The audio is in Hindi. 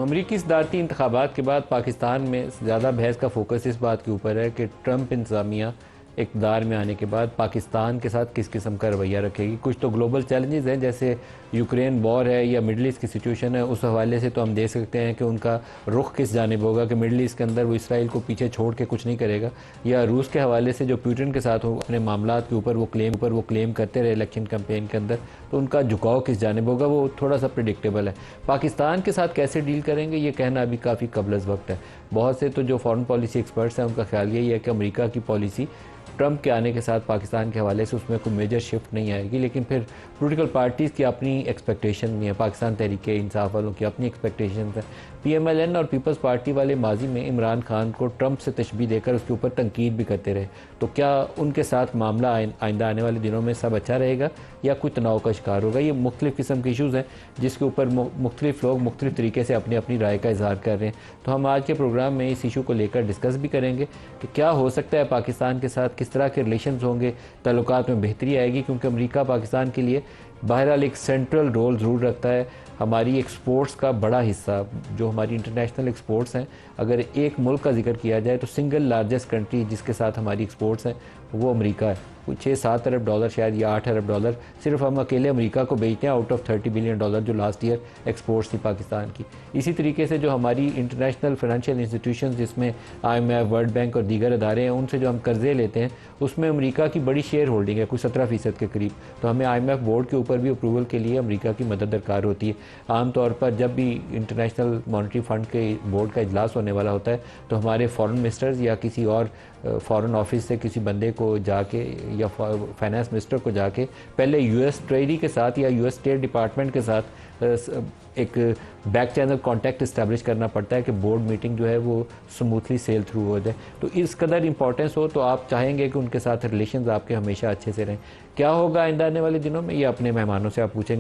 अमरीकी सदारती इंतखाबात के बाद पाकिस्तान में ज़्यादा बहस का फोकस इस बात के ऊपर है कि ट्रंप इंतज़ामिया इक़्तिदार में आने के बाद पाकिस्तान के साथ किस किस्म का रवैया रखेगी। कुछ तो ग्लोबल चैलेंजेस हैं, जैसे यूक्रेन वॉर है या मिडल ईस्ट की सिचुएशन है, उस हवाले से तो हम देख सकते हैं कि उनका रुख किस जानिब होगा कि मिडल ईस्ट के अंदर वो इसराइल को पीछे छोड़ के कुछ नहीं करेगा, या रूस के हवाले से जो पुतिन के साथ अपने मामलात के ऊपर वो क्लेम करते रहे इलेक्शन कैंपेन के अंदर, तो उनका झुकाव किस जानिब होगा वो थोड़ा सा प्रिडिक्टेबल है। पाकिस्तान के साथ कैसे डील करेंगे ये कहना अभी काफ़ी कबल वक्त है। बहुत से तो जो फॉरेन पॉलिसी एक्सपर्ट्स हैं उनका ख्याल यही है कि अमेरिका की पॉलिसी ट्रंप के आने के साथ पाकिस्तान के हवाले से उसमें कोई मेजर शिफ्ट नहीं आएगी, लेकिन फिर पॉलिटिकल पार्टीज़ की अपनी एक्सपेक्टेशन भी है, पाकिस्तान तहरीक इंसाफ वालों की अपनी एक्सपेक्टेशन है। PMLN और पीपल्स पार्टी वाले माजी में इमरान खान को ट्रंप से तशबीह देकर उसके ऊपर तनकीद भी करते रहे, तो क्या उनके साथ मामला आइंदा आने वाले दिनों में सब अच्छा रहेगा या कोई तनाव का शिकार होगा? ये मुख्तलिफ़ किस्म के इशूज़ हैं जिसके ऊपर मुख्तलिफ़ लोग मुख्तलिफ़ तरीके से अपनी अपनी राय का इजहार कर रहे हैं। तो हम आज के प्रोग्राम में इस इशू को लेकर डिस्कस भी करेंगे कि क्या हो सकता है पाकिस्तान के साथ, किस तरह के रिलेशंस होंगे, ताल्लुकात में बेहतरी आएगी, क्योंकि अमेरिका पाकिस्तान के लिए बहरहाल एक सेंट्रल रोल ज़रूर रखता है। हमारी एक्सपोर्ट्स का बड़ा हिस्सा जो हमारी इंटरनेशनल एक्सपोर्ट्स हैं, अगर एक मुल्क का जिक्र किया जाए तो सिंगल लार्जेस्ट कंट्री जिसके साथ हमारी एक्सपोर्ट्स हैं वो अमेरिका है। 6-7 अरब डॉलर शायद या 8 अरब डॉलर सिर्फ हम अकेले अमेरिका को बेचते हैं आउट ऑफ 30 बिलियन डॉलर जो लास्ट ईयर एक्सपोर्ट्स थी पाकिस्तान की। इसी तरीके से जो हमारी इंटरनेशनल फाइनेंशियल इंस्टीट्यूशंस जिसमें IMF, वर्ल्ड बैंक और दीगर अदारे हैं, उनसे जो हम कर्जे लेते हैं उसमें अमेरिका की बड़ी शेयर होल्डिंग है, कुछ 17% के करीब। तो हमें IMF बोर्ड के ऊपर भी अप्रूवल के लिए अमेरिका की मदद दरकार होती है। आमतौर पर जब भी इंटरनेशनल मॉनेटरी फंड के बोर्ड का इजलास होने वाला होता है तो हमारे फॉरेन मिनिस्टर्स या किसी और फॉरेन ऑफिस से किसी बंदे को जाके या फाइनेंस मिनिस्टर को जाके पहले US ट्रेजरी के साथ या US स्टेट डिपार्टमेंट के साथ एक बैक चैनल कांटेक्ट इस्टेब्लिश करना पड़ता है कि बोर्ड मीटिंग जो है वो स्मूथली सेल थ्रू हो जाए। तो इस कदर इंपॉर्टेंस हो तो आप चाहेंगे कि उनके साथ रिलेशंस आपके हमेशा अच्छे से रहें। क्या होगा आइंदा आने वाले दिनों में, ये अपने मेहमानों से आप पूछेंगे।